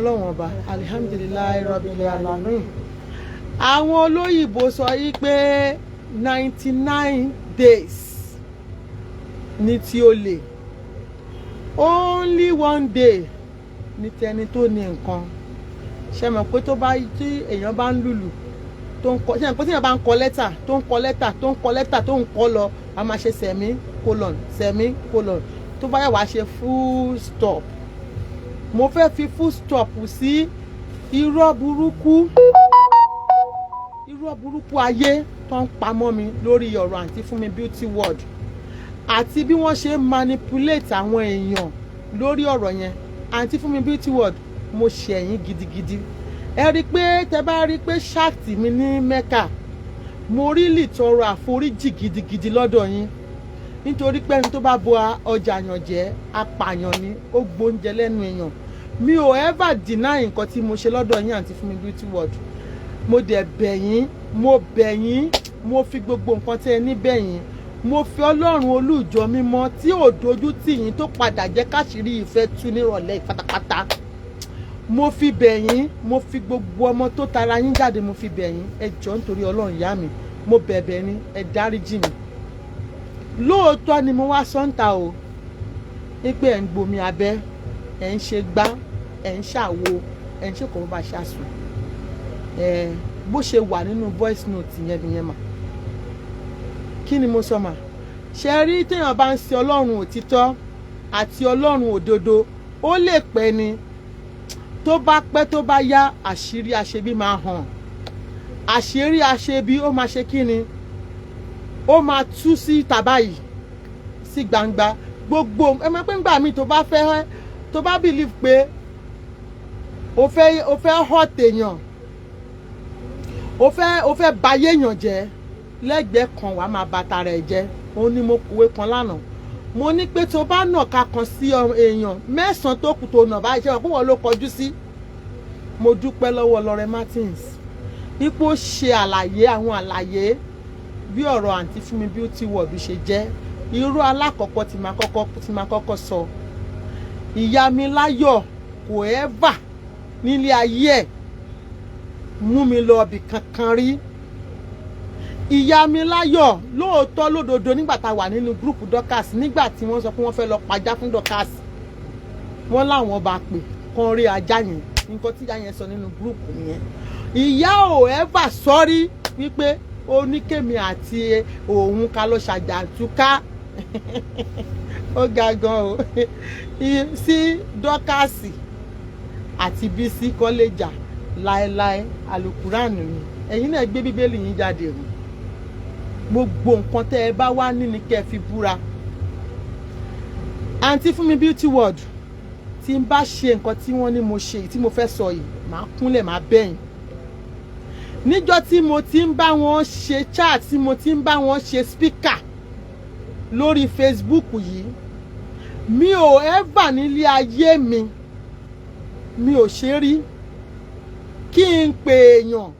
Ọlọ́run ọba alihamdulilayi rabbil alamin. Àwọn olóyìnbó sọ yí pé 99 days ní tí ó lè, only 1 day ní tẹni tó ní nǹkan. Ṣé mọ̀ pé tó bá tí èèyàn bá ń lùlù tó ń kọ, ṣé mọ̀ pé tí èèyàn bá ń kọ lẹ́tà tó ń kọ lẹ́tà tó ń kọ lẹ́tà tó ń kọ lọ, a máa ṣe semicolon semicolon, tó bá yà wá ṣe full stop. Mo fẹ́ fi full stop sí irọ́ burúkú ayé tó ń pamọ́ mi lórí ọ̀rọ̀ àǹtí Funmi beauty world àti bí wọ́n ṣe manipulate àwọn èèyàn lórí ọ̀rọ̀ yẹn. Àǹtí Funmi beauty world, mo ṣẹ̀yìn gidigidi. Ẹ rí pé tẹ bá rí pé ṣáàtì mi ní Mẹ́kà, mo rí lè tọrọ àforíjì gidigidi lọ́dọ̀ yín, nítorí pé ẹni tó bá bo ọjà yàn jẹ́ apààyàn ni, ó gbóúnjẹ lẹ́nu èèyàn. Mi ò ever deny nǹkan tí mo ṣe lọ́dọ̀ yín àǹtí Funmi beauty world. Mo dẹ̀ bẹ̀ yín, mo bẹ̀ yín, mo fi gbogbo nǹkan tẹ́ ẹ ní bẹ̀ yín, mo fi Ọlọ́run olùjọ mímọ́ tí ò dojú tì yín tó padà jẹ́ káṣírí ìfẹ́ tú nírọ̀lẹ́ pátápátá. Mo fi bẹ̀ yín, mo fi gbogbo ọmọ tó tara yín jáde, mo fi bẹ̀ yín. Ẹ jọ̀ọ́ nítorí Ọlọ́run ìyá mi, mo bẹ̀bẹ̀ ni, ẹ dáríjì mi. Lóòótọ́ ni mo wá sọ́ńtà o, wípé ẹ̀ ń gbomi abẹ́, ẹ̀ ń ṣe gbá, ẹ̀ ń ṣàwo, ẹ̀ ń ṣe kò bá ṣàṣù. Bó ṣe wà nínú voice note yẹn nìyẹn mà. Kí ni mo sọ mà? Ṣé rí téèyàn bá ń sin Ọlọ́run òtítọ́ àti Ọlọ́run òdodo, ó lè pẹ́ ni. Tó bá pẹ́ tó bá yá, àṣírí aṣebí máa hàn. Àṣírí aṣebí ó máa ṣe kí ni? Ó máa tú sí tàbáyì, sí gbangba. Gbogbo ẹ máa pé ńgbà míì tó bá fẹ́, tó bá believe pé o fẹ́ hurt èèyàn, o fẹ́ bayé èèyàn jẹ́, lẹ́gbẹ̀ẹ́ kan wàá máa ba tara ẹ̀ jẹ́. Òun ni mo kọ̀wé kan lánàá. Mo ní pé tó bá nà ká kan sí èèyàn, 9 tó kù tó nà báyìí, ṣe wọ́n pé wọ́n ló kọjú sí. Mo dúpẹ́ lọ́wọ́ Lore Martins ipò ṣe àlàyé àwọn àlàyé bí ọ̀rọ̀ àǹtí Funmi beauty world ṣe jẹ́. Irú alákọ̀ọ́kọ́ tí máa kọ́kọ́ sọ, ìyá mi láyọ̀ kò ever nílé ayé ẹ̀ mú mi lọ ibì kankan rí. Ìyá mi láyọ̀ lóòótọ́ lódodo nígbà tá a wà nínú gúrùpù Dorcas, nígbà tí wọ́n sọ pé wọ́n fẹ́ lọ pajá fún Dorcas, wọ́n láwọn bá pè kán rí ajá yẹn. Nǹkan tí ìyá yẹn sọ nínú gúrùpù nìyẹn. Ìyá ò ever sọ́rí wípé ó ní kémi àti òun ká lọ ṣàjàtúká ó ga gan o sí Dorcas àti Bísí kọ́lẹ́jà láéláé. Àlùkùránì ni ẹ̀yin náà gbé bíbélì yín jáde rò. Gbogbo nǹkan tẹ́ ẹ bá wá ní ni kẹ́ ẹ fi búra. Àǹtí Funmi beauty world, tí n bá ṣe nǹkan tí wọ́n ní mo ṣe, tí mo fẹ́ sọ yìí, màá kúnlẹ̀ màá bẹ̀yìn. Níjọ́ tí mo ti ń bá wọn ṣe chat, tí mo ti ń bá wọn ṣe speaker lórí Facebook yìí, mi ò ever nílé ayé mi ò ṣe rí kí n pè èèyàn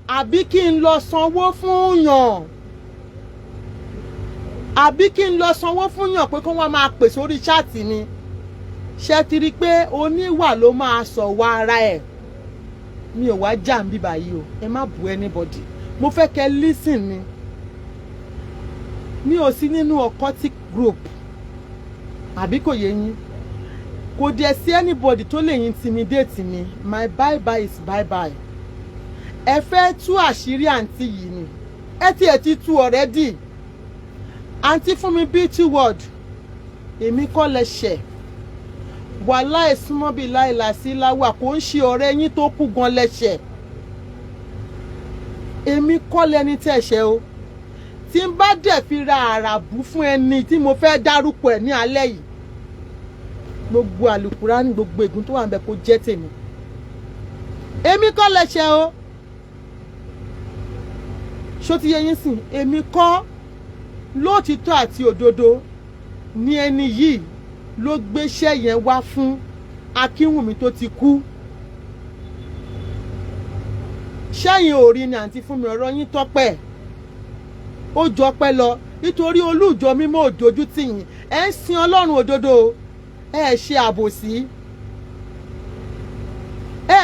àbí kí n lọ sanwó fún yàn, àbí kí n lọ sanwó fún yàn pé kí wọ́n máa pè sórí chat mi. Ṣé ti rí pé oníwà ló máa sọ wá ara ẹ̀? Mi ò wá jà ń bí báyìí o, ẹ má bú anybody. Mo fẹ́ kẹ́ listen ni. Mi ò sí nínú occultic group, àbí kò yé yín? Kò dẹ̀ sí anybody tó lè intimidate mi. My bye bye is bye bye. Ẹ fẹ́ tú àṣírí àǹtí yìí ni. Ẹ ti tú already. Àǹtí Funmi beauty world, èmi kọ́ lẹ ṣẹ̀. Wàláhì súnmọ́ bí láìlà sí láwà, kò ń ṣe ọ̀rẹ́ yín tó kú gan lẹ́ṣẹ̀. Èmi kọ́ lẹni tẹ̀ṣẹ̀ o. Tí n bá dẹ̀ fi ra àràbù fún ẹni tí mo fẹ́ dárúkọ ẹ̀ ní alẹ́ yìí, gbogbo àlùkùránì gbogbo ègún tó wà ń bẹ kó jẹ́ tèmi. Èmi kọ́ lẹ́ṣẹ̀ o. Ṣó ti yé yín sìn? Èmi kọ́. Lóòtítọ́ àti òdodo ni ẹni yìí ló gbéṣẹ́ yẹn wá fún Akínwùmí tó ti kú. Ṣẹ́yìn ò rí ni àǹtí Funmi, ọ̀rọ̀ yín tọ́pẹ́. Ó jọpẹ́ lọ nítorí olùjọ mímọ́ òdojú tì yín. Ẹ ń sin Ọlọ́run òdodo, ẹ ṣe àbòsí.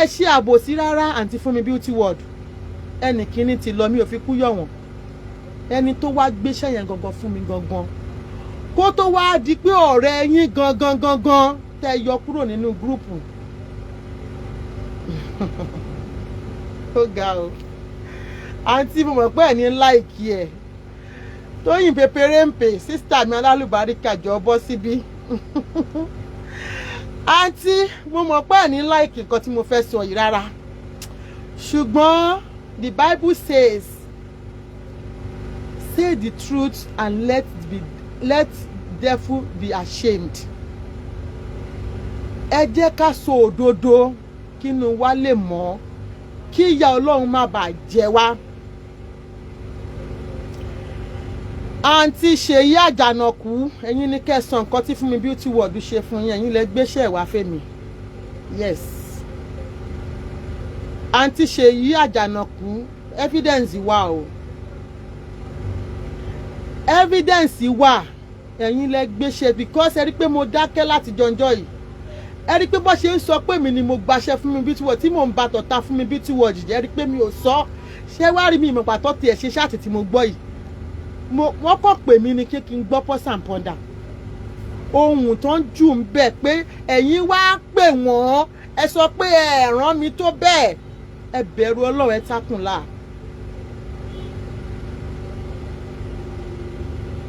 ẹ ṣe àbòsí rárá àǹtí Funmi beauty world. Ẹnì kíní ti lọ, mi ò fi kú yọ̀ wọ́n. Ẹni tó wá gbéṣẹ́ yẹn gangan fún mi gangan, kó tó wá di pé ọ̀rẹ́ yín gangan tẹ́ yọ kúrò nínú gúrùpù. Ó ga o. Àǹtí mo mọ̀ pé ẹ̀ ní láìkí ẹ̀. Tóyìn pépéré ń pè, sísítà mi alálùbáríkà jọ bọ́ síbí. Àǹtí mo mọ̀ pé ẹ̀ ní láìkí nǹkan tí mo fẹ́ sọ yìí rárá. Ṣùgbọ́n the Bible says, say the truth and let devil be ashamed. Ẹ jẹ́ ká sọ òdodo kínú wa lè mọ́, kí ìyà Ọlọ́run má bàa jẹ wá. Àǹtí Ṣèyí Àjànàkú, ẹ̀yin ní kẹsàn nǹkan tí Funmi beauty world ṣe fún yín, ẹ̀yin lẹ gbéṣẹ́ wá fẹ́mi. Yes. Àǹtí Ṣèyí Àjànàkú, evidence wà o. Evidence wà, ẹ̀yin lẹ gbéṣẹ́, because ẹ rí pé mo dákẹ́ láti jọjọ́ yìí. Ẹ rí pé bó ṣe ń sọ pé mi ni mo gbaṣẹ́ Funmi beauty world tí mò ń bá tọ̀ta Funmi beauty world jẹ́, ẹ rí pé mi ò sọ. Ṣé wá rí mi ìmọ̀ pàtó tiẹ̀ ṣe ṣáàtì tí mo gbọ́ yìí. Wọ́n kọ̀ pè mí ni kí n gbọ́ pọ́sàn pọ́ndà. Ohun tó ń jù ń bẹ̀ pé ẹ̀yin wá pè wọ́n, ẹ sọ pé ẹ rán mi tó bẹ́ẹ̀. Ẹ bẹ̀rù Ọlọ́run, ẹ tákùnlá.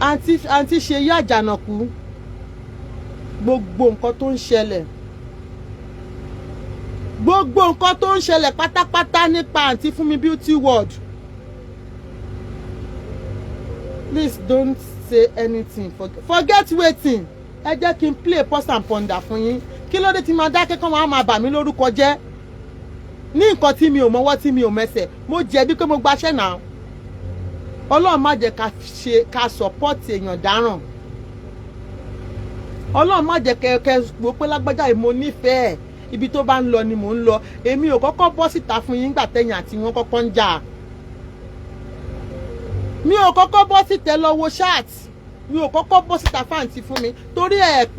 Àǹtí Ṣèyí Àjànàkú, gbogbo nǹkan tó ń ṣẹlẹ̀, pátápátá nípa àǹtí Funmi beauty world. Please don't say anything. Forget waiting. Ẹ jẹ́ kí n play pause and ponder fún yín. Kí ló dé tí máa dákẹ́ kán máa bà mí lórúkọ jẹ́? Ní nǹkan tí mi ò mọwọ́ tí mi ò mẹsẹ̀, mo jẹ̀bi pé mo gbaṣẹ́ náà. Ọlọ́run má jẹ́ ká support èèyàn dáràn. Ọlọ́run má jẹ́ kẹ́ gbọ́ pé lágbájá yìí mo nífẹ̀ẹ́, ibi tó bá ń lọ ni mò ń lọ. Èmi ò kọ́kọ́ bọ́ síta fún yín gbà tẹ̀yìn àti wọn kọ́kọ́ ń jà. Mi ò kọ́kọ́ bọ́ síta lọ wo chat. Mi ò kọ́kọ́ bọ́ síta fáǹtì fún mi torí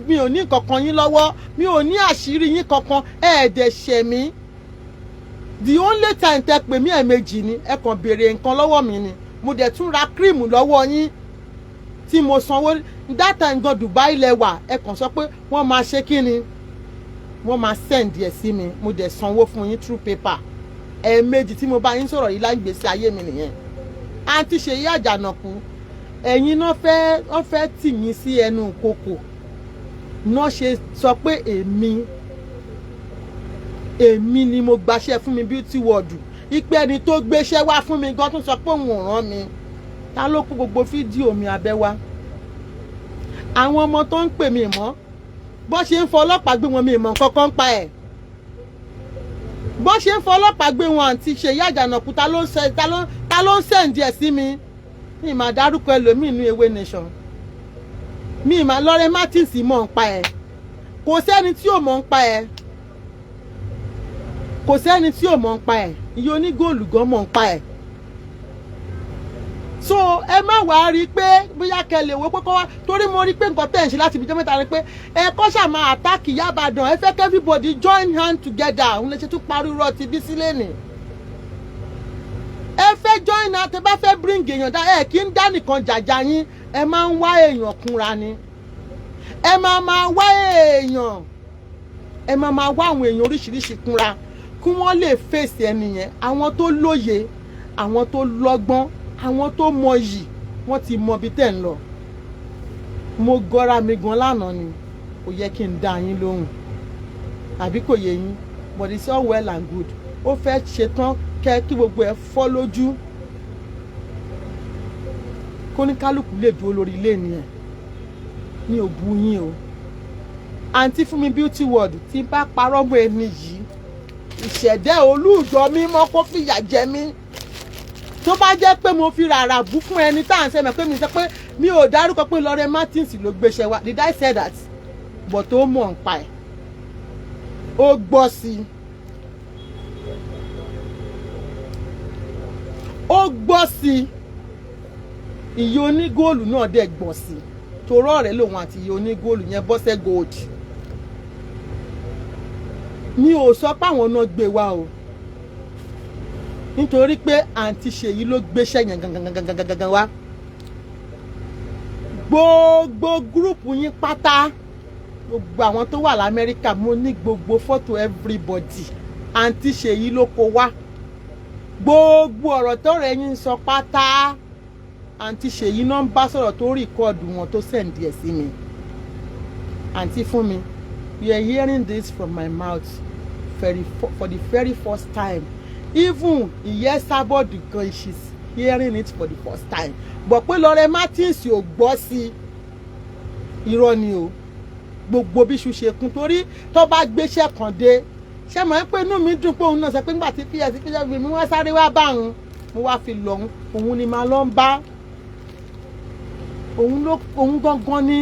mi ò ní nǹkan kan yín lọ́wọ́, mi ò ní àṣírí yín kankan, dẹ̀ ṣẹ̀ mí. The only time tẹ́ pè mí ẹ̀ẹ̀mejì ni, ẹ kàn béèrè nǹkan lọ́wọ́ mi ni. Mo dẹ̀ tún ra cream lọ́wọ́ yín tí mo sanwó. That time gan Dubai lẹ́wà, ẹ kàn sọ pé wọ́n máa ṣe kí ni, wọ́n máa send ẹ̀ sí mi, mo dẹ̀ sanwó fún yín through paper. Ẹ̀ẹ̀mejì tí mo bá yín sọ̀rọ̀ yìí lágbèsè ayé mi nìyẹn. Àǹtí Ṣèyí Àjànàkú, ẹ̀yin náà fẹ́ tì yín sí ẹnu kòkò náà ṣe sọ pé èmi ni mo gbaṣẹ́ Funmi beauty world. Ipe ẹni tó gbéṣẹ́ wá fún mi gan tún sọ pé òun ò rán mi. Ta ló kó gbogbo fídíò mi abẹ́ wá? Àwọn ọmọ tó ń pè mí mọ́, bó ṣe ń fọlọ́pàá gbé wọn mi mọ̀ kankan pa ẹ̀. Bó ṣe ń fọlọ́pàá gbé wọn àǹtí Ṣèyí Àjànàkú, ta ló ń send ẹ̀ sí mi. Mi máa dárúkọ ẹlòmíì nínú Ewé Nation. Mi máa Lọ́rẹ́ Martins mọ̀ ń pa ẹ̀. Kò sẹ́ni tí ò mọ̀ ń pa ẹ̀. Kò sẹ́ni tí ò mọ̀ ń pa ẹ̀. Iye onígóòlù gan mọ̀ ń pa ẹ̀. So ẹ má wá rí i pé bóyá kẹlẹ̀ wo pẹ́kọ́ wá torí mo rí pé nǹkan tẹ̀ ń ṣe láti ibi jẹ́ mẹ́ta ni pé ẹ kọ́ ṣáà máa attack Ìyábàdàn, ẹ fẹ́ kí everybody join hand together. Òun lè ṣe tún parí irọ́ ti bí sílé nì. Ẹ fẹ́ join hand, tẹ bá fẹ́ bring èèyàn dá, ẹ kí ń dá nìkan jàjà yín, ẹ máa ń wá èèyàn kúnra ni. Ẹ máa wá èèyàn, ẹ máa wá àwọn èèyàn oríṣiríṣi kúnra kí wọ́n lè fèsì ẹni yẹn. Àwọn tó lóye, àwọn tó lọ́gbọ́n, àwọn tó mọyì, wọ́n ti mọ ibi tẹ́ ń lọ. Mo gọ́ra mi gan lánàá ni, kò yẹ kí n dá yín lóhùn, àbí kò yé yín, but it's all well and good. Ó fẹ́ ṣetán kí gbogbo ẹ̀ fọ́ lójú, kó ní kálukú lè dúró lórí ilé ni ẹ̀. Mi ò bú yín o. Àǹtí Funmi beauty world, tí bá parọ́ mọ́ ẹni yìí, ìṣẹ̀dẹ́ olúùjọ mímọ́ kó fìyà jẹ mí. Tó bá jẹ́ pé mo fi ràrà bú fún ẹni tá à ń sẹ́mẹ̀ pé mi sọ pé mi ò dárúkọ pé Lọ́rẹ́ Martins ló gbéṣẹ́ wá. Did I say that? But ó mọ̀ ń pa ẹ̀. Ó gbọ́ sí i. Ó gbọ́ sí i. Iye onígóòlù náà dẹ̀ gbọ́ sí i. Torọ́ ọ̀rẹ́ lòun àti iye onígóòlù yẹn Bọ́sẹ̀ Gold. mi ò sọ pé àwọn náà gbé wa o nítorí pé àǹtí Ṣèyí ló gbéṣẹ́ yẹn gangan wá gbogbo gúrùpù yín pátá gbogbo àwọn tó wà l'Amẹ́ríkà mo ní gbogbo fọ́tò everybody àǹtí Ṣèyí ló kó wá gbogbo ọ̀rọ̀ tó rẹ̀ yín sọ pátá àǹtí Ṣèyí náà ń bá sọ̀rọ̀ tó rìkọ́ọ̀dù wọn tó sẹ̀ǹdì ẹ̀ sí mi àǹtí Funmi you are hearing this from my mouth for the very first time even iyaibadan gan she's hearing it for the first time but pé Lore Martins ò gbọ́ sí irọ́ ni o gbogbo bí ṣu ṣe kún torí tó bá gbéṣẹ́ kan dé ṣé mọ̀ pé inú mi dùn pé òun náà sọ pé nígbà tí ps pé mi wá sáré wá bá òun mo wá fi lọ́hún òun ni màá lọ ń bá òun gangan ní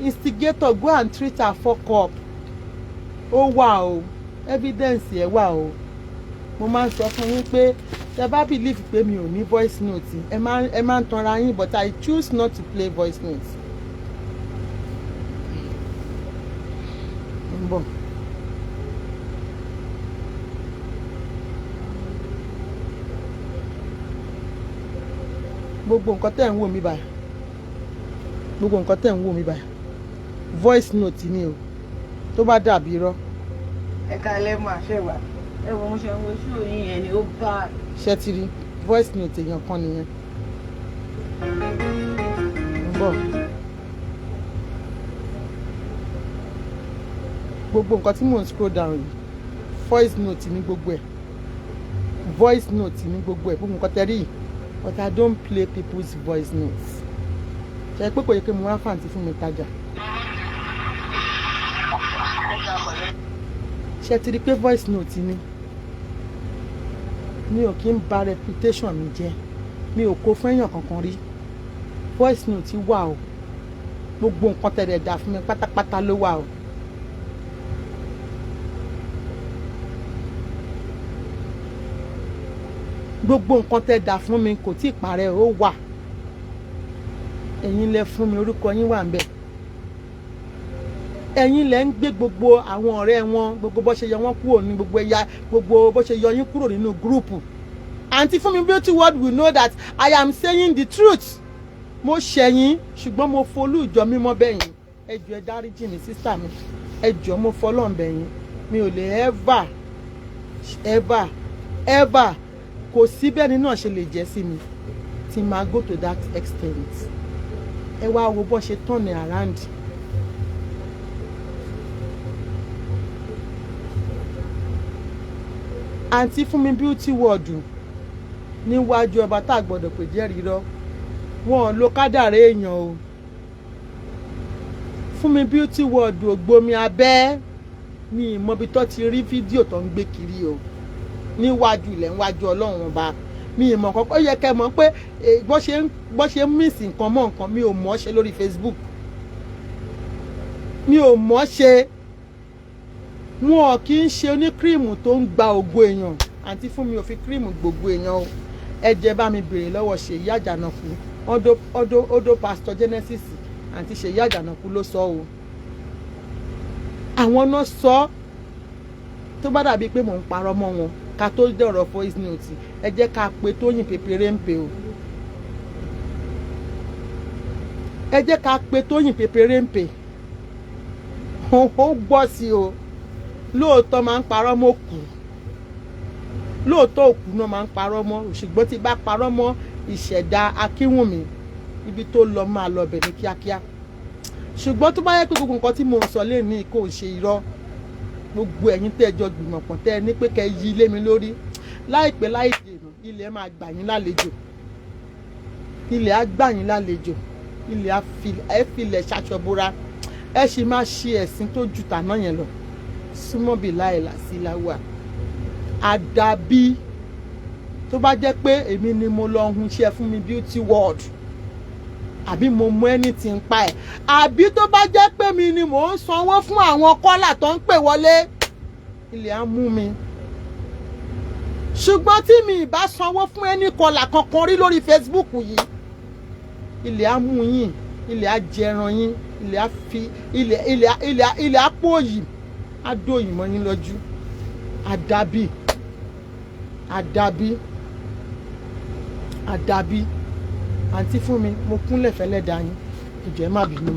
instigator go and treat her fuck up ó wà o evidence ẹ̀ wà o mo máa ń sọ fún yín pé tẹ́ bá believe pé mi ò ní voice note ẹ máa ń tanra yín but I choose not to play voice note. Bọ̀. Gbogbo nǹkan tẹ́ ń wò mí báyìí gbogbo nǹkan tẹ́ ń wò mí báyìí voice note ni o tó bá dàbí irọ́. Ẹ káalẹ́ mà ṣe wà ẹ wo mo ṣe ń wo ṣó yín yẹn ni ó bá. Ṣé ti rí voice note èèyàn kan nìyẹn. Bọ̀. Gbogbo nǹkan tí mò ń scroll down yìí voice note ní gbogbo ẹ̀ voice note ní gbogbo ẹ̀ gbogbo nǹkan tẹ́ rí but I don't play people's voice notes. Ṣé pé kò yẹ kí mo wá fàǹtí fún mi tajà. Ṣé ti rí pé voice note ni mi ò kí ń ba reputation mi jẹ́ mi ò kó fún èèyàn kankan rí voice note wà o gbogbo nǹkan tẹ̀lé dà fún mi pátápátá ló wà o. Gbogbo nǹkan tẹ́ dà fún mi kò tí ì parẹ́ ó wà ẹ̀yin lẹ fún mi orúkọ yín wà ń bẹ̀ ẹ̀yin lẹ ń gbé gbogbo àwọn ọ̀rẹ́ wọn gbogbo bó ṣe yọ wọ́n kúrò ní gbogbo ẹ̀yà gbogbo bó ṣe yọ yín kúrò nínú gúrùpù àǹtí Funmi Beauty World will know that I am saying the truth mo ṣẹ̀yìn ṣùgbọ́n mo folú ìjọ mímọ́ bẹ̀yìn ẹ jọ̀ọ́ ẹ dáríjì mi sísà mi ẹ jọ̀ọ́ mo fọlọ́n bẹ̀yìn mi ò lè ever kò sí bẹ́ẹ̀ni náà ṣe lè jẹ́ sí mi tí máa go to that extent ẹ wá wo bó ṣe turn around. àǹtí Funmi Beauty World níwájú ọba tá a gbọ́dọ̀ pè jẹ́rìí rọ́ wọn ló kádàrá èèyàn o Funmi Beauty World ògbómi abẹ́ ní ìmọ̀bi tó ti rí fídíò tó ń gbé kiri o níwájú ilẹ̀ níwájú ọlọ́run ọba mi ìmọ̀ kọ́kọ́ yẹ kẹ́ mọ̀ pé bó ṣe ń mísì nǹkan mọ́ nǹkan mi ò mọ̀ ṣe lórí Facebook mi ò mọ̀ ṣe wọn kì í ṣe oníkírìmù tó ń gba ògo èèyàn àǹtí Funmi ò fi kírìmù gbogbo èèyàn o ẹ jẹ́ bá mi béèrè lọ́wọ́ Ṣèyí Àjànàkú ọdọ pastor Genesis àǹtí Ṣèyí Àjànàkú ló sọ o àwọn náà sọ tó bá dàbí pé mò ń parọ́ mọ́ wọn ká tó dọ̀rọ̀ voice note ẹ jẹ́ ká pe Tóyìn pépéré ń pè o ẹ jẹ́ ká pe Tóyìn pépéré ń pè ó gbọ́ sí o lóòótọ́ máa ń parọ́ mọ́ òkú lóòótọ́ òkú náà máa ń parọ́ mọ́ ṣùgbọ́n tí bá parọ́ mọ́ ìṣẹ̀dá Akínwùmí ibi tó lọ máa lọ bẹ̀ ní kíákíá ṣùgbọ́n tó bá yẹ pé gbogbo nǹkan tí mo ń sọ lẹ́ni kò ṣe irọ́ gbogbo ẹ̀yin tẹ́jọ gbìmọ̀ pọ̀ tẹ́ ẹ ní pé kẹ́ yí lé mi lórí láìpẹ́ láì dènà ilẹ̀ máa gbà yín lálejò ilẹ̀ á gbà yín lálejò ilẹ̀ á filẹ̀ ṣaṣọbúra ẹ sì máa ṣe ẹ̀sìn tó ju tàná yẹn lọ súnmọ́ bí láìlà sí láwà àdàbí tó bá jẹ́ pé èmi ni mo lọ hun iṣẹ́ Funmi Beauty World àbí mo mú anything pa ẹ̀ àbí tó bá jẹ́ pé mi ni mò ń sanwó fún àwọn kọ́là tó ń pè wọlé ilẹ̀ á mú mi ṣùgbọ́n tí mi ì bá sanwó fún ẹni kọ́là kankan rí lórí Facebook yìí ilẹ̀ á mú yín ilẹ̀ á jẹran yín ilẹ̀ á fi ilẹ̀ á pòyì á dòyìn mọ́ yín lójú àdàbí àǹtí Funmi mo kúnlẹ̀ fẹ́lẹ́ dá yín ẹ jọ̀ọ́ ẹ má bínú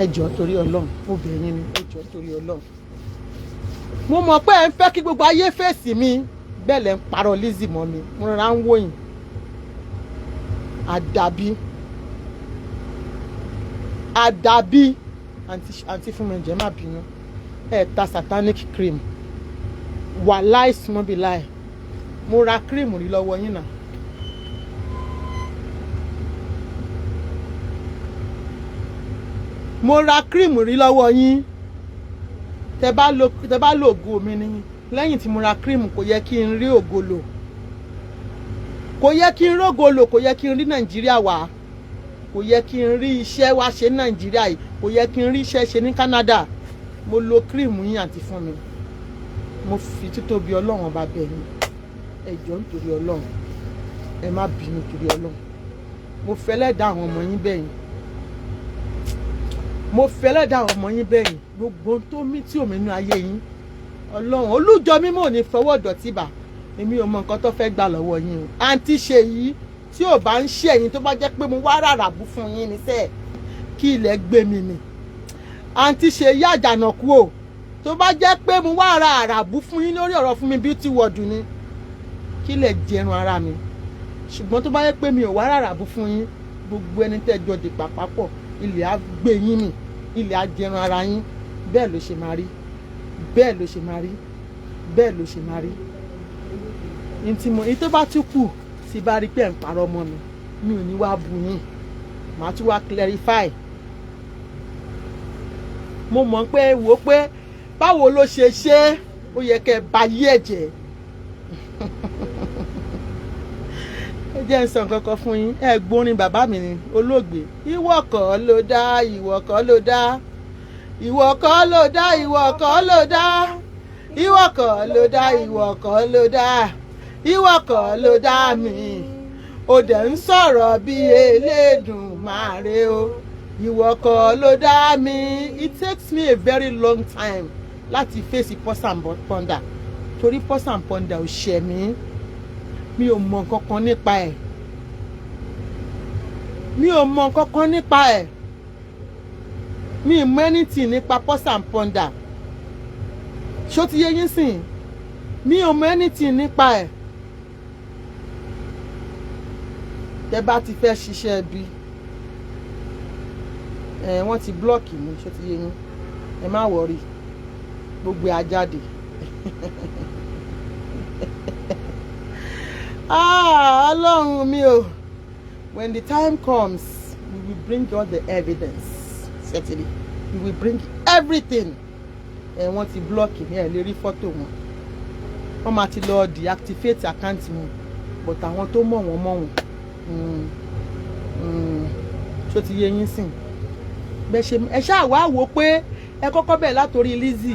ẹ jọ̀ọ́ torí Ọlọ́run mo bẹ̀ yín ni ẹ jọ̀ọ́ torí Ọlọ́run mo mọ̀ pé ẹ ń fẹ́ kí gbogbo ayé fèsì mi bẹ́ẹ̀ lẹ ń parọ́ Lizzy mọ́ mi mo rọra ń wò yín àdàbí àǹtí Funmi ẹ jọ̀ọ́ ẹ má bínú ẹ ta satanic cream wàláì small lie mo ra cream rí lọ́wọ́ yín náà. mo ra cream rí lọ́wọ́ yín tẹ bá lo ògo mi ni lẹ́yìn tí mo ra cream kò yẹ kí n rí ògo lò kò yẹ kí n rógo lò kò yẹ kí n rí Nàìjíríà wá kò yẹ kí n rí iṣẹ́ wá ṣe ní Nàìjíríà yìí kò yẹ kí n rí iṣẹ́ ṣe ní Canada mo lo cream yín àǹtí Funmi mo fi títóbi Ọlọ́run ọba bẹ̀ yín ẹ jọ̀ọ́ nítorí Ọlọ́run ẹ má bínú torí Ọlọ́run mo fẹ́lẹ́ dá àwọn ọmọ yín bẹ̀ yín mo fẹ́lẹ́ dá àwọn ọmọ yín bẹ̀ yín gbogbo tó mí tí òmí nínú ayé yín Ọlọ́run olújọ mímọ́ ò ní fọwọ́ dọ̀tí bà èmi ò mọ nǹkan tó fẹ́ gbà lọ́wọ́ yín o àǹtí Ṣèyí tí ò bá ń ṣe ẹ̀yin tó bá jẹ́ pé mo wá rárá bú fún yín níṣẹ́ kí ilẹ̀ gbé mi mì àǹtí Ṣèyí Àjànàkú o tó bá jẹ́ pé mo wá rárá bú fún yín lórí ọ̀rọ̀ Funmi Beauty World ni kí ilẹ̀ jẹrun ara mi ṣùgbọ́n tó bá jẹ́ pé mi ò wá rárá bú fún yín gbogbo ẹni tẹ́ jọ dìpà papọ̀ ilẹ̀ á gbé yín mì ilẹ̀ á jẹrun ara yín bẹ́ẹ̀ ló ṣe máa rí bẹ́ẹ̀ ló ṣe máa rí bẹ́ẹ̀ ló ṣe máa rí ní tó bá tún kù tí bá rí pé ẹ̀ ń parọ́ mọ́ mi ò ní wá bu yín màá tún wá clarify mo mọ̀ pé wò ó pé báwo ló ṣe ṣe ó yẹ kẹ́ ẹ bá yí ẹ̀jẹ̀ ẹ jẹ́ ń sọ nǹkan kan fún yín ẹ gbórin bàbá mi ni olóògbé ìwọ kọ́ ló dá ìwọ kọ́ ló dá ìwọ kọ́ ló dá ìwọ kọ́ ló dá ìwọ kọ́ ló dá ìwọ kọ́ ló dá ìwọ kọ́ ló dá mi ó dẹ̀ ń sọ̀rọ̀ bí Elédùmarè o ìwọ kọ́ ló dá mi. It takes me a very long time láti face Pause and Ponder torí Pause and Ponder ò ṣẹ̀ mí mi ò mọ nǹkan kan nípa ẹ̀ mi ò mọ nǹkan kan nípa ẹ̀ mi ò mọ anything nípa Pause and Ponder ṣó ti yé yín sìn mi ò mọ anything nípa ẹ̀ tẹ́ bá ti fẹ́ ṣiṣẹ́ bí wọ́n ti blọ́ọ̀kì mi ṣó ti yé yín ẹ má wọrí gbogbo àjáde Ọlọ́run mi o when the time comes we will bring all the evidence certainly we will bring everything wọ́n ti blọ́ọ̀kì mi ẹ̀ lè rí fọ́tò wọn wọ́n máa ti lọ deactivate account wọn but àwọn tó mọ̀ wọ́n mọ̀ wọ́n ṣó ti yé yín sìn bẹ́ẹ̀ ṣe ẹ ṣáà wá wò pé ẹ kọ́kọ́ bẹ̀ látòrí Lizzy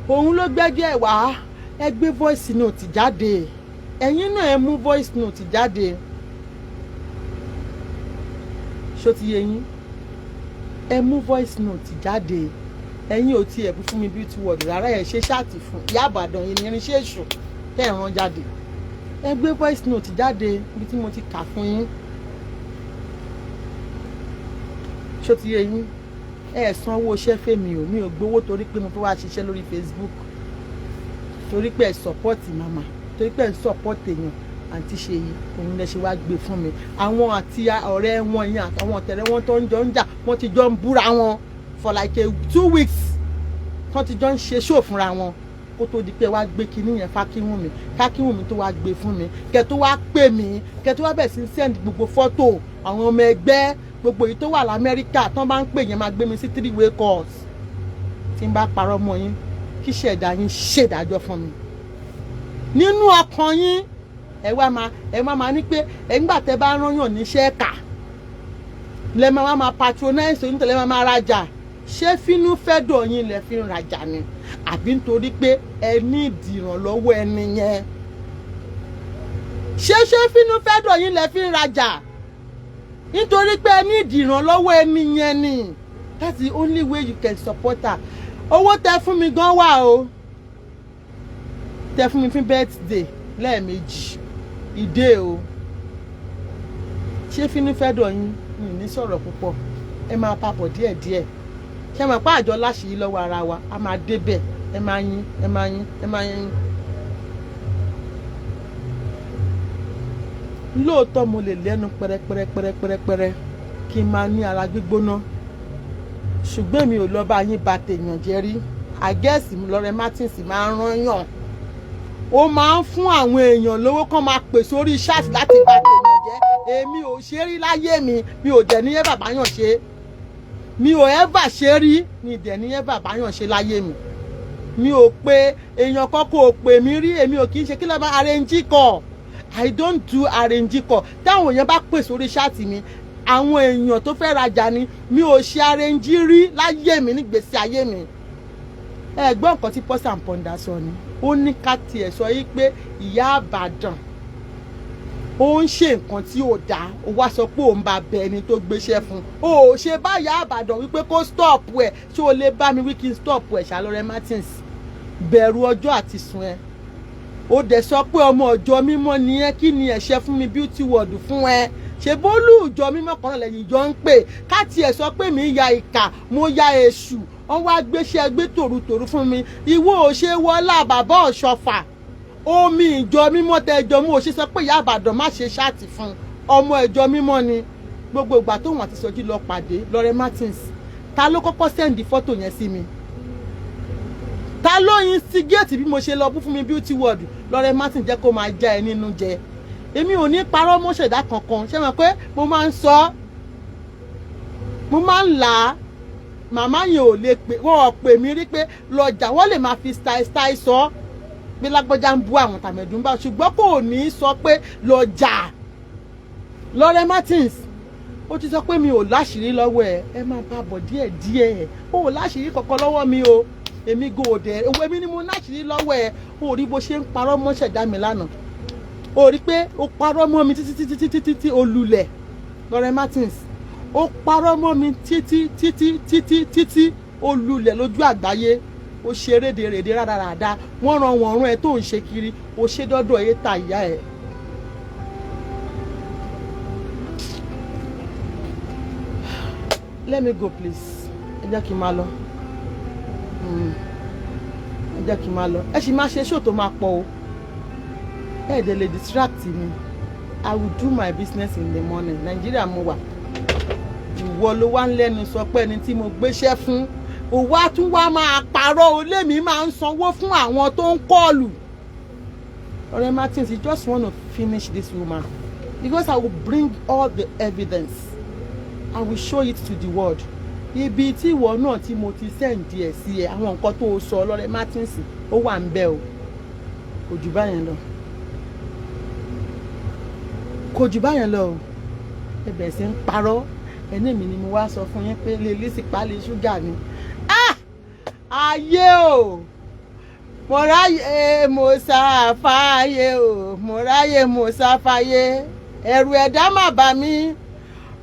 òun ló gbẹ́gẹ́ wá ẹ gbé voice note jáde ẹ̀yin náà ẹ mú voice note jáde ṣó ti yé yín ẹ mú voice note jáde ẹ̀yin ò tiẹ̀ bú Funmi Beauty World rárá ẹ̀ ṣe ṣáàtì fún Ìyá Ìbàdàn yìí ní irinṣẹ́ èṣù tẹ́ ẹ̀ rán jáde ẹ gbé voice note jáde ibi tí mo ti kà fún yín ṣó ti yé yín ẹ sanwó iṣẹ́ fèmí o mi ò gbowó torí pé mo fẹ́ wá ṣiṣẹ́ lórí Facebook torí pé ẹ support mama torí pé ẹ support èèyàn àǹtí Ṣèyí òun lẹ ṣe wá gbé fún mi àwọn àti ọ̀rẹ́ wọn yẹn àtàwọn ọ̀tẹ̀rẹ̀ wọn tó ń jọ ń jà wọ́n ti jọ ń búra wọn for like 2 weeks wọ́n ti jọ ń ṣe show fúnra wọn kó tó di pé wá gbé kinní yẹn fákínwùmí tó wá gbé fún mi kẹ́ tó wá pè mí kẹ́ tó wá bẹ̀ sí send gbogbo fọ́tò àwọn ọmọ ẹgbẹ́ gbogbo èyí tó wà l'Amẹ́ríkà tán bá ń pè yẹn máa gbé mi sí 3-way calls tí n bá parọ́ mọ́ yín kí ṣẹ̀dá yín ṣèdájọ́ fún mi nínú ọkàn yín ẹ wá máa ní pé ẹgbà tẹ́ bá rányàn níṣẹ́ kà lẹ máa patronize yín tẹ́lẹ̀ máa rajà ṣé fínú fẹ́ dọ̀ yín lẹ fi ń rajà ni àbí nítorí pé ẹ ní ìdìrànlọ́wọ́ ẹni yẹn ṣé fínú fẹ́ dọ̀ yín lẹ fi ń rajà nítorí pé ẹ ní ìdìrànlọ́wọ́ ẹni yẹn ni that's the only way you can support her owó tẹ́ fún mi gan wà o tẹ fún mi fún birthday lẹ́ẹ̀mejì ìdè o ṣé fínú fẹ́ dọ̀ yín mi ní sọ̀rọ̀ púpọ̀ ẹ máa papọ̀ díẹ̀díẹ̀ ṣé máa pa àjọ láṣìí lọ́wọ́ ara wa a máa débẹ̀ ẹ máa yín ẹ máa yín ẹ máa yín. lóòótọ́ mo lè lẹ́nu pẹ́rẹ́pẹ́rẹ́pẹ́rẹ́pẹ́rẹ́ kí n máa ní ara gbígbóná ṣùgbọ́n mi ò lọ bá yín ba tèèyàn jẹ́ rí àgẹ́sì Lọ́rẹ́ Martins máa ń rán yàn ó máa ń fún àwọn èèyàn lówó kán máa pè sórí ṣáàtì láti ba tèèyàn jẹ́ èmi ò ṣe rí láyé mi ò dẹ̀ ní ẹ́ bàbá yàn ṣe mi ò ẹ́fà ṣe rí mi dẹ̀ ní ẹ́ bàbá yàn ṣe láyé mi ò pe èèyàn kan kò pè mí rí èmi ò kì í ṣe kí ló bá arrange call I don't do arrange call táwọn èèyàn bá pè sórí ṣáàtì mi àwọn èèyàn tó fẹ́ rajà ni mi ò ṣe arrange rí láyé mi nígbèsí ayé mi ẹ̀gbọ́n nǹkan tí Pọ́sà ń pọ́ndà sọ ni ó ní ká tiẹ̀ sọ yí pé Ìyá Ìbàdàn ó ń ṣe nǹkan tí ò dáa ó wá sọ pé òun bá bẹ ẹni tó gbéṣẹ́ fún ó ṣe bá Ìyá Ìbàdàn wípé kó stop ẹ̀ ṣé o lè bá mi wí kí n stop ẹ̀ Lọ́rẹ́ Martins bẹ̀rù ọjọ́ àti sùn ẹ ó dẹ̀ sọ pé ọmọ ọjọ́ mímọ́ ni ẹ kí ni ẹ̀ṣẹ̀ fún mi beauty world fún ẹ ṣe bólú ìjọ mímọ́ kan náà lẹ́yìn ìjọ ń pè ká tiẹ̀ sọ pé mi ya ìkà mo ya èṣù wọ́n wá gbéṣẹ́ gbé tòrutòru fún mi ìwọ ò ṣe wọlá bàbá Ọ̀ṣọ́fà omi ìjọ mímọ́ tẹ ẹjọ́ mú ò ṣe sọ pé Ìyá Ìbàdàn má ṣe ṣáàtì fún ọmọ ìjọ mímọ́ ni gbogbo ìgbà tóun àti Sọjí lọ pàdé Lọ́rẹ́ Martins ta ló kọ́kọ́ sẹ́ndì fọ́tò yẹn sí mi ta ló instigate bí mo ṣe lọ bú fún mi beauty world Lọ́rẹ́ Martins jẹ́ kó máa já ẹ nínú jẹ èmi ò ní parọ́ mọ́ ṣẹ̀dá kankan ṣé mọ̀ pé mo máa ń sọ mo máa ń là á màmá yẹn ò lè pè wọ́n ò pè mí rí pé lọ́jà wọ́n lè máa fi style sọ bí lágbọ́já ń bú àwọn tàmẹ̀dún bá ṣùgbọ́n kò ní sọ pé lọ́jà Lọ́rẹ́ Martins ó ti sọ pé mi ò láṣìírí lọ́wọ́ ẹ máa bá bọ̀ díẹ̀díẹ̀ ó láṣìírí kankan lọ́wọ́ mi o èmi gòdè owó èmi ni mo láṣìírí lọ́wọ́ ẹ ó rí bó ṣe ń parọ́ mọ́ ṣẹ̀dá mi lánàá ó rí pé ó parọ́ mọ́ mi títí olùlẹ̀ Lọ́rẹ́ Martins ó parọ́ mọ́ mi títí olùlẹ̀ lójú àgbáyé ó ṣe rédèrèdè rádaràda wọ́n rán ẹ tó ń ṣe kiri ó ṣe dọ́dọ̀ ẹ ta ìyá ẹ. Let me go please ẹ jẹ́ kí n máa lọ ẹ jẹ́ kí n máa lọ ẹ sì máa ṣe ṣó tó máa pọ̀ o ẹ dẹ̀ lè distract mi I will do my business in the morning Nàìjíríà mo wà ìwọ ló wá ń lẹ́nu sọ pé ẹni tí mo gbéṣẹ́ fún òwò àtúnwá máa parọ́ olé mi máa ń sanwó fún àwọn tó ń kọ́ọ̀lù Lọ́rẹ́ Martins you just want to finish this woman because I will bring all the evidence I will show it to the world ibi tí ìwọ náà tí mo ti sẹ́ǹdì ẹ̀ sí ẹ àwọn nǹkan tó sọ Lọ́rẹ́ Martins ó wà ń bẹ o kò jù báyẹn lọ kò jù báyẹn lọ o ẹbẹ̀ sí ń parọ́ ẹni mi ni mo wá sọ fún yín pé lè sì pálí ṣúgà ni ayé o mo ráyè mo ṣàfàyè o mo ráyè mo ṣàfàyè ẹ̀rù ẹ̀dá má bà mí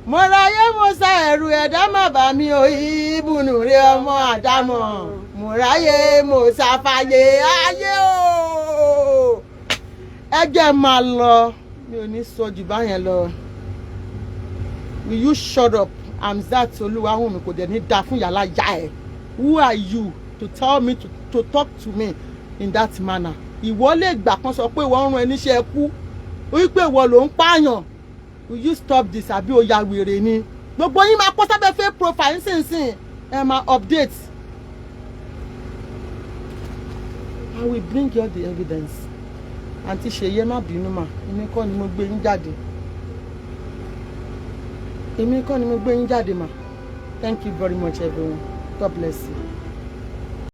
mo ráyè mo ṣà ẹ̀rù ẹ̀dá má bà mí o ìbùnú rẹ ọmọ àdámọ̀ mo ráyè mo ṣàfàyè ayé o ẹ jẹ́ máa lọ mi ò ní sọ jù báyẹn lọ will you shut up Hamzat Olúwahùnmí kò dẹ̀ ní da fún yàrá yá ẹ̀ who are you to tell me to talk to me in that manner ìwọ lè gbà kan sọ pé wọ́n rán ẹ níṣẹ́ kú wípé ìwọ ló ń pààyàn will you stop this àbí ó ya wèrè ni gbogbo yín máa pọ́ sábẹ́ fake profile nísinsìnyí ẹ máa update I will bring you all the evidence àǹtí Ṣèyí má bínú mà èmi kọ́ ni mo gbé yín jáde èmi kọ́ ni mo gbé yín jáde mà thank you very much everyone God bless you.